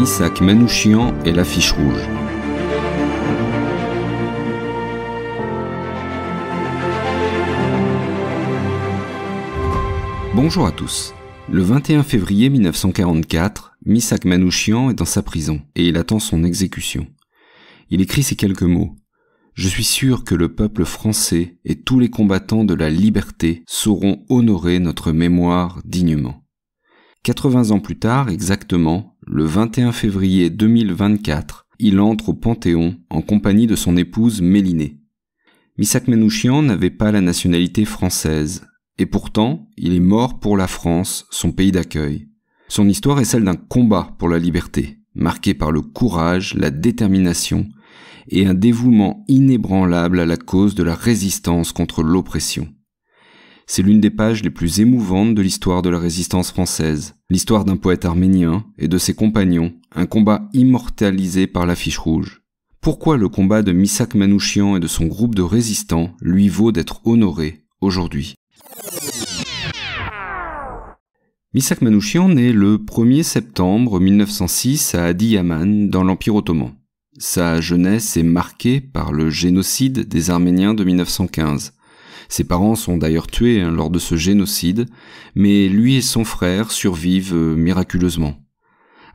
Missak Manouchian et l'affiche rouge. Bonjour à tous. Le 21 février 1944, Missak Manouchian est dans sa prison et il attend son exécution. Il écrit ces quelques mots. « Je suis sûr que le peuple français et tous les combattants de la liberté sauront honorer notre mémoire dignement. » 80 ans plus tard, exactement, le 21 février 2024, il entre au Panthéon en compagnie de son épouse Mélinée. Missak Manouchian n'avait pas la nationalité française, et pourtant, il est mort pour la France, son pays d'accueil. Son histoire est celle d'un combat pour la liberté, marqué par le courage, la détermination et un dévouement inébranlable à la cause de la résistance contre l'oppression. C'est l'une des pages les plus émouvantes de l'histoire de la résistance française, l'histoire d'un poète arménien et de ses compagnons, un combat immortalisé par l'affiche rouge. Pourquoi le combat de Missak Manouchian et de son groupe de résistants lui vaut d'être honoré aujourd'hui? Missak Manouchian naît le 1er septembre 1906 à Adıyaman dans l'Empire ottoman. Sa jeunesse est marquée par le génocide des Arméniens de 1915. Ses parents sont d'ailleurs tués lors de ce génocide, mais lui et son frère survivent miraculeusement.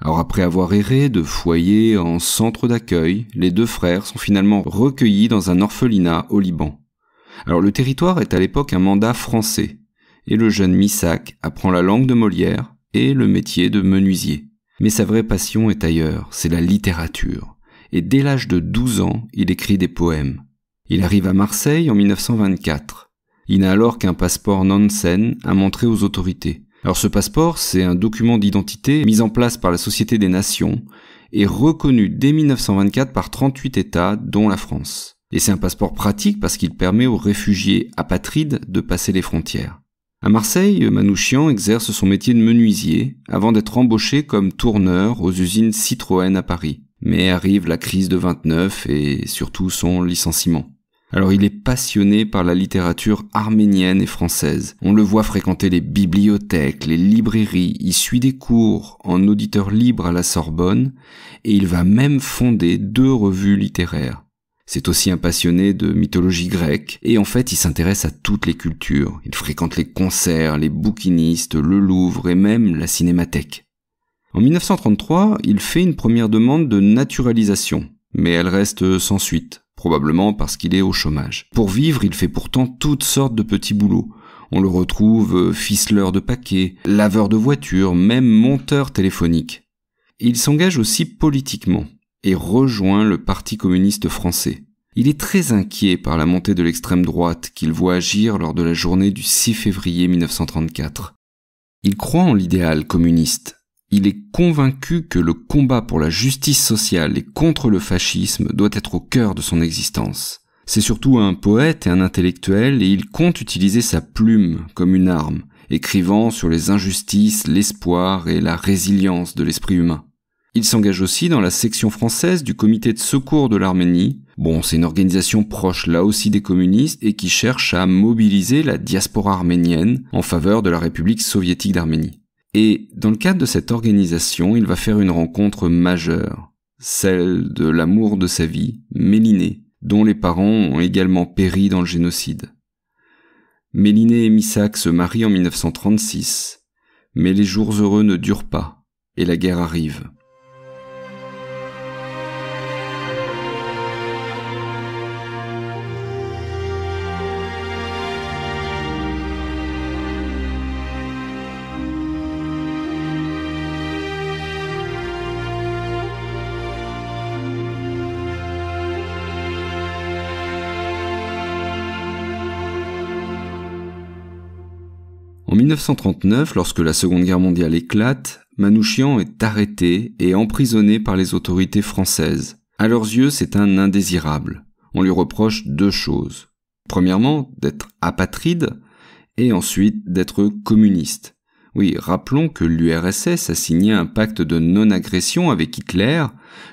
Alors après avoir erré de foyer en centre d'accueil, les deux frères sont finalement recueillis dans un orphelinat au Liban. Alors le territoire est à l'époque un mandat français, et le jeune Missak apprend la langue de Molière et le métier de menuisier. Mais sa vraie passion est ailleurs, c'est la littérature. Et dès l'âge de 12 ans, il écrit des poèmes. Il arrive à Marseille en 1924. Il n'a alors qu'un passeport Nansen à montrer aux autorités. Alors ce passeport, c'est un document d'identité mis en place par la Société des Nations et reconnu dès 1924 par 38 États, dont la France. Et c'est un passeport pratique parce qu'il permet aux réfugiés apatrides de passer les frontières. À Marseille, Manouchian exerce son métier de menuisier avant d'être embauché comme tourneur aux usines Citroën à Paris. Mais arrive la crise de 29 et surtout son licenciement. Alors il est passionné par la littérature arménienne et française. On le voit fréquenter les bibliothèques, les librairies, il suit des cours en auditeur libre à la Sorbonne et il va même fonder 2 revues littéraires. C'est aussi un passionné de mythologie grecque et en fait il s'intéresse à toutes les cultures. Il fréquente les concerts, les bouquinistes, le Louvre et même la cinémathèque. En 1933, il fait une première demande de naturalisation, mais elle reste sans suite, probablement parce qu'il est au chômage. Pour vivre, il fait pourtant toutes sortes de petits boulots. On le retrouve ficeleur de paquets, laveur de voitures, même monteur téléphonique. Et il s'engage aussi politiquement et rejoint le Parti communiste français. Il est très inquiet par la montée de l'extrême droite qu'il voit agir lors de la journée du 6 février 1934. Il croit en l'idéal communiste. Il est convaincu que le combat pour la justice sociale et contre le fascisme doit être au cœur de son existence. C'est surtout un poète et un intellectuel et il compte utiliser sa plume comme une arme, écrivant sur les injustices, l'espoir et la résilience de l'esprit humain. Il s'engage aussi dans la section française du comité de secours de l'Arménie. Bon, c'est une organisation proche là aussi des communistes et qui cherche à mobiliser la diaspora arménienne en faveur de la République soviétique d'Arménie. Et dans le cadre de cette organisation, il va faire une rencontre majeure, celle de l'amour de sa vie, Mélinée, dont les parents ont également péri dans le génocide. Mélinée et Missak se marient en 1936, mais les jours heureux ne durent pas, et la guerre arrive. En 1939, lorsque la Seconde Guerre mondiale éclate, Manouchian est arrêté et emprisonné par les autorités françaises. À leurs yeux, c'est un indésirable. On lui reproche 2 choses. Premièrement, d'être apatride et ensuite d'être communiste. Oui, rappelons que l'URSS a signé un pacte de non-agression avec Hitler,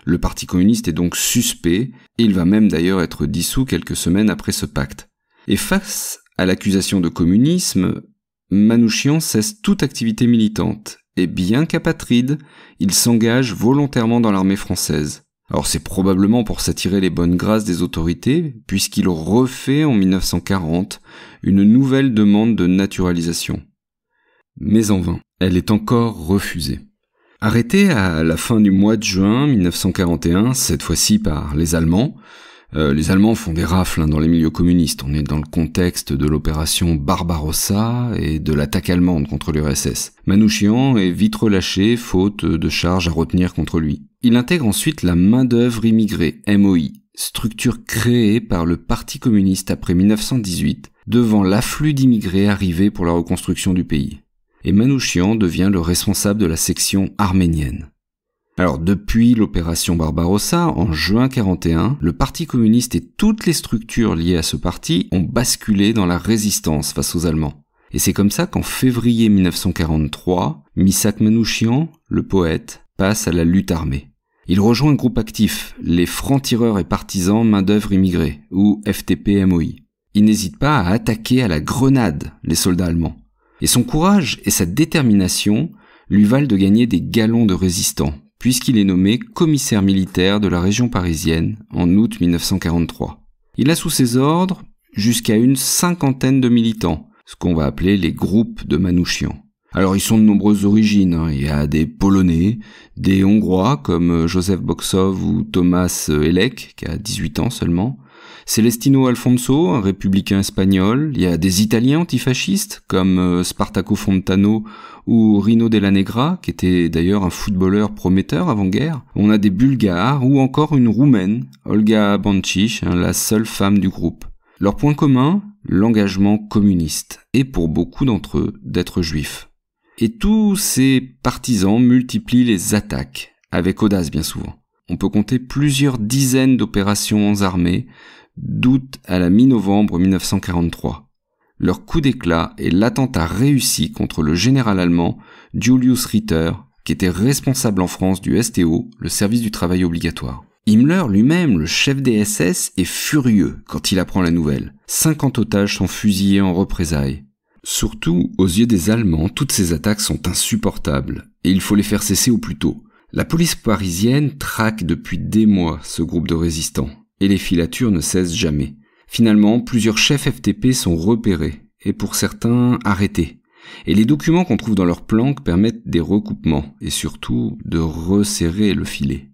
le Parti communiste est donc suspect, et il va même d'ailleurs être dissous quelques semaines après ce pacte. Et face à l'accusation de communisme, Manouchian cesse toute activité militante et bien qu'apatride, il s'engage volontairement dans l'armée française. Alors c'est probablement pour s'attirer les bonnes grâces des autorités, puisqu'il refait en 1940 une nouvelle demande de naturalisation. Mais en vain, elle est encore refusée. Arrêté à la fin du mois de juin 1941, cette fois-ci par les Allemands font des rafles dans les milieux communistes. On est dans le contexte de l'opération Barbarossa et de l'attaque allemande contre l'URSS. Manouchian est vite relâché, faute de charges à retenir contre lui. Il intègre ensuite la main-d'œuvre immigrée, MOI, structure créée par le Parti communiste après 1918, devant l'afflux d'immigrés arrivés pour la reconstruction du pays. Et Manouchian devient le responsable de la section arménienne. Alors depuis l'opération Barbarossa, en juin 41, le Parti communiste et toutes les structures liées à ce parti ont basculé dans la résistance face aux Allemands. Et c'est comme ça qu'en février 1943, Missak Manouchian, le poète, passe à la lutte armée. Il rejoint un groupe actif, les francs-tireurs et partisans main-d'œuvre immigrés, ou FTP-MOI. Il n'hésite pas à attaquer à la grenade les soldats allemands. Et son courage et sa détermination lui valent de gagner des galons de résistants, puisqu'il est nommé commissaire militaire de la région parisienne en août 1943. Il a sous ses ordres jusqu'à une 50aine de militants, ce qu'on va appeler les groupes de Manouchian. Alors ils sont de nombreuses origines, il y a des Polonais, des Hongrois comme Joseph Boksov ou Thomas Elek, qui a 18 ans seulement, Celestino Alfonso, un républicain espagnol, il y a des Italiens antifascistes comme Spartaco Fontano ou Rino Della Negra, qui était d'ailleurs un footballeur prometteur avant-guerre. On a des Bulgares ou encore une Roumaine, Olga Bancic, la seule femme du groupe. Leur point commun, l'engagement communiste, et pour beaucoup d'entre eux, d'être juifs. Et tous ces partisans multiplient les attaques, avec audace bien souvent. On peut compter plusieurs dizaines d'opérations armées, d'août à la mi-novembre 1943. Leur coup d'éclat est l'attentat réussi contre le général allemand Julius Ritter, qui était responsable en France du STO, le service du travail obligatoire. Himmler lui-même, le chef des SS, est furieux quand il apprend la nouvelle. 50 otages sont fusillés en représailles. Surtout, aux yeux des Allemands, toutes ces attaques sont insupportables, et il faut les faire cesser au plus tôt. La police parisienne traque depuis des mois ce groupe de résistants, et les filatures ne cessent jamais. Finalement, plusieurs chefs FTP sont repérés, et pour certains arrêtés. Et les documents qu'on trouve dans leurs planques permettent des recoupements, et surtout de resserrer le filet.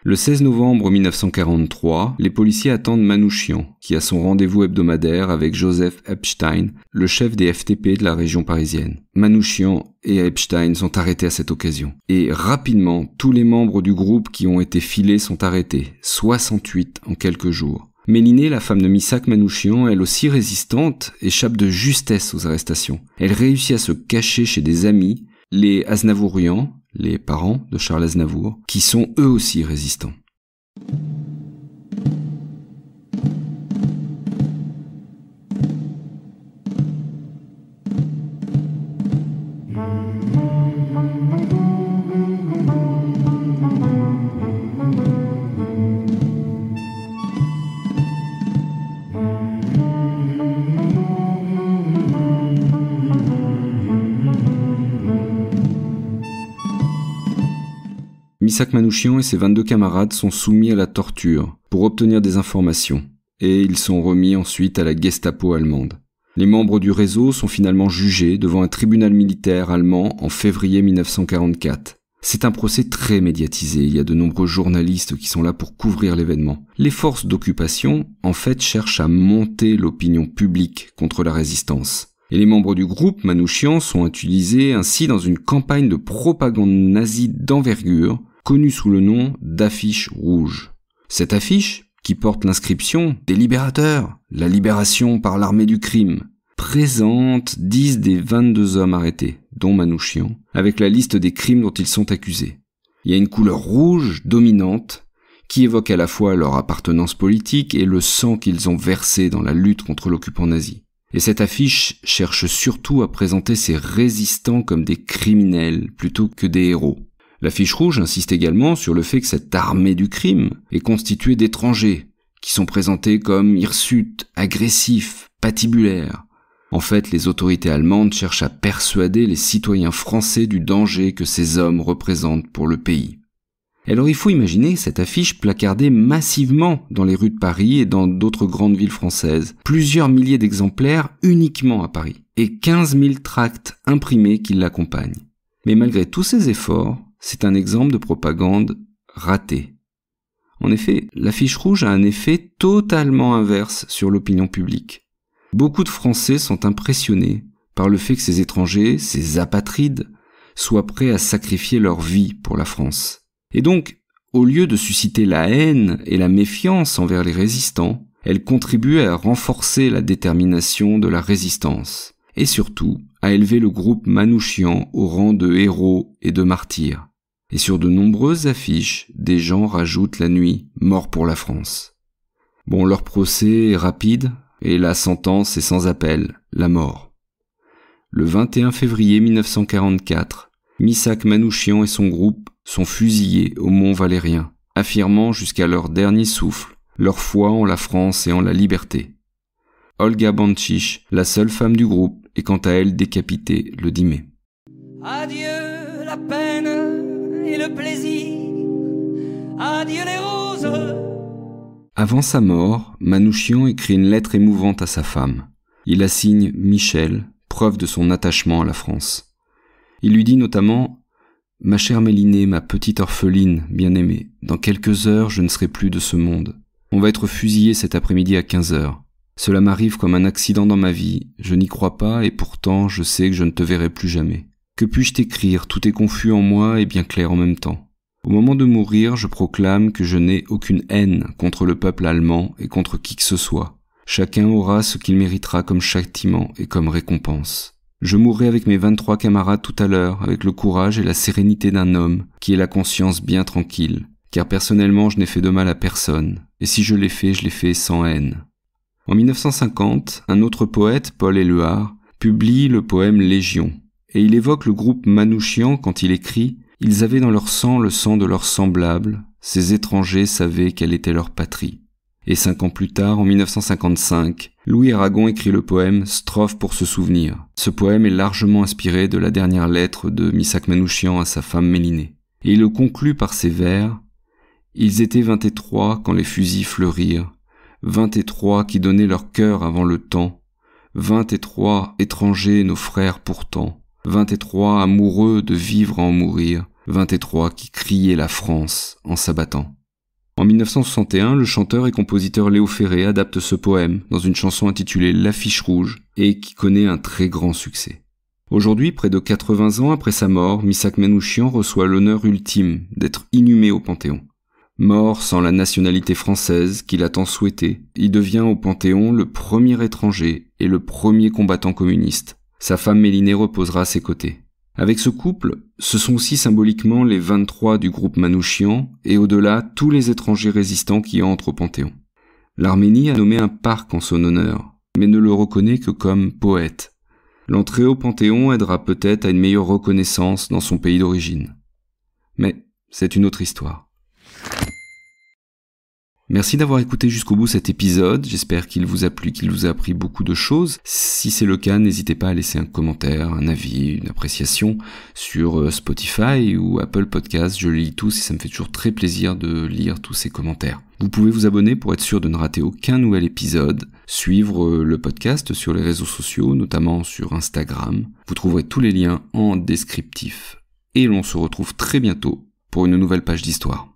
Le 16 novembre 1943, les policiers attendent Manouchian, qui a son rendez-vous hebdomadaire avec Joseph Epstein, le chef des FTP de la région parisienne. Manouchian et Epstein sont arrêtés à cette occasion. Et rapidement, tous les membres du groupe qui ont été filés sont arrêtés, 68 en quelques jours. Mélinée, la femme de Missak Manouchian, elle aussi résistante, échappe de justesse aux arrestations. Elle réussit à se cacher chez des amis, les Aznavourian, les parents de Charles Aznavour, qui sont eux aussi résistants. Missak Manouchian et ses 22 camarades sont soumis à la torture pour obtenir des informations, et ils sont remis ensuite à la Gestapo allemande. Les membres du réseau sont finalement jugés devant un tribunal militaire allemand en février 1944. C'est un procès très médiatisé, il y a de nombreux journalistes qui sont là pour couvrir l'événement. Les forces d'occupation, en fait, cherchent à monter l'opinion publique contre la résistance. Et les membres du groupe Manouchian sont utilisés ainsi dans une campagne de propagande nazie d'envergure, connue sous le nom d'affiche rouge. Cette affiche, qui porte l'inscription « Des libérateurs, la libération par l'armée du crime », présente 10 des 22 hommes arrêtés, dont Manouchian, avec la liste des crimes dont ils sont accusés. Il y a une couleur rouge dominante qui évoque à la fois leur appartenance politique et le sang qu'ils ont versé dans la lutte contre l'occupant nazi. Et cette affiche cherche surtout à présenter ces résistants comme des criminels plutôt que des héros. L'affiche rouge insiste également sur le fait que cette armée du crime est constituée d'étrangers, qui sont présentés comme hirsutes, agressifs, patibulaires. En fait, les autorités allemandes cherchent à persuader les citoyens français du danger que ces hommes représentent pour le pays. Et alors il faut imaginer cette affiche placardée massivement dans les rues de Paris et dans d'autres grandes villes françaises. Plusieurs milliers d'exemplaires uniquement à Paris. Et 15 000 tracts imprimés qui l'accompagnent. Mais malgré tous ces efforts, c'est un exemple de propagande ratée. En effet, l'affiche rouge a un effet totalement inverse sur l'opinion publique. Beaucoup de Français sont impressionnés par le fait que ces étrangers, ces apatrides, soient prêts à sacrifier leur vie pour la France. Et donc, au lieu de susciter la haine et la méfiance envers les résistants, elle contribue à renforcer la détermination de la résistance, et surtout à élever le groupe Manouchian au rang de héros et de martyrs. Et sur de nombreuses affiches, des gens rajoutent la nuit « Mort pour la France ». Bon, leur procès est rapide, et la sentence est sans appel, la mort. Le 21 février 1944, Missak Manouchian et son groupe sont fusillés au Mont Valérien, affirmant jusqu'à leur dernier souffle leur foi en la France et en la liberté. Olga Bancic, la seule femme du groupe, est quant à elle décapitée le 10 mai. Adieu la peine et le plaisir, adieu les roses. Avant sa mort, Manouchian écrit une lettre émouvante à sa femme. Il la signe Michel, preuve de son attachement à la France. Il lui dit notamment « Ma chère Mélinée, ma petite orpheline, bien-aimée, dans quelques heures je ne serai plus de ce monde. On va être fusillé cet après-midi à 15 heures. Cela m'arrive comme un accident dans ma vie, je n'y crois pas et pourtant je sais que je ne te verrai plus jamais. Que puis-je t'écrire, tout est confus en moi et bien clair en même temps. Au moment de mourir, je proclame que je n'ai aucune haine contre le peuple allemand et contre qui que ce soit. Chacun aura ce qu'il méritera comme châtiment et comme récompense. Je mourrai avec mes 23 camarades tout à l'heure, avec le courage et la sérénité d'un homme qui ait la conscience bien tranquille, car personnellement je n'ai fait de mal à personne, et si je l'ai fait sans haine. » En 1950, un autre poète, Paul Éluard, publie le poème Légion, et il évoque le groupe Manouchian quand il écrit « Ils avaient dans leur sang le sang de leurs semblables, ces étrangers savaient quelle était leur patrie. » Et 5 ans plus tard, en 1955, Louis Aragon écrit le poème « Strophe pour se souvenir ». Ce poème est largement inspiré de la dernière lettre de Missak Manouchian à sa femme Mélinée. Et il le conclut par ces vers « Ils étaient 23 quand les fusils fleurirent, 23 qui donnaient leur cœur avant le temps, 23 étrangers nos frères pourtant, 23 amoureux de vivre à en mourir, 23 qui criaient la France en s'abattant. » En 1961, le chanteur et compositeur Léo Ferré adapte ce poème dans une chanson intitulée L'affiche rouge et qui connaît un très grand succès. Aujourd'hui, près de 80 ans après sa mort, Missak Manouchian reçoit l'honneur ultime d'être inhumé au Panthéon. Mort sans la nationalité française qu'il a tant souhaité, il devient au Panthéon le premier étranger et le premier combattant communiste. Sa femme Mélinée reposera à ses côtés. Avec ce couple, ce sont aussi symboliquement les 23 du groupe Manouchian et au-delà tous les étrangers résistants qui entrent au Panthéon. L'Arménie a nommé un parc en son honneur, mais ne le reconnaît que comme poète. L'entrée au Panthéon aidera peut-être à une meilleure reconnaissance dans son pays d'origine. Mais c'est une autre histoire. Merci d'avoir écouté jusqu'au bout cet épisode, j'espère qu'il vous a plu, qu'il vous a appris beaucoup de choses. Si c'est le cas, n'hésitez pas à laisser un commentaire, un avis, une appréciation sur Spotify ou Apple Podcasts, je les lis tous et ça me fait toujours très plaisir de lire tous ces commentaires. Vous pouvez vous abonner pour être sûr de ne rater aucun nouvel épisode, suivre le podcast sur les réseaux sociaux, notamment sur Instagram. Vous trouverez tous les liens en descriptif. Et l'on se retrouve très bientôt pour une nouvelle page d'histoire.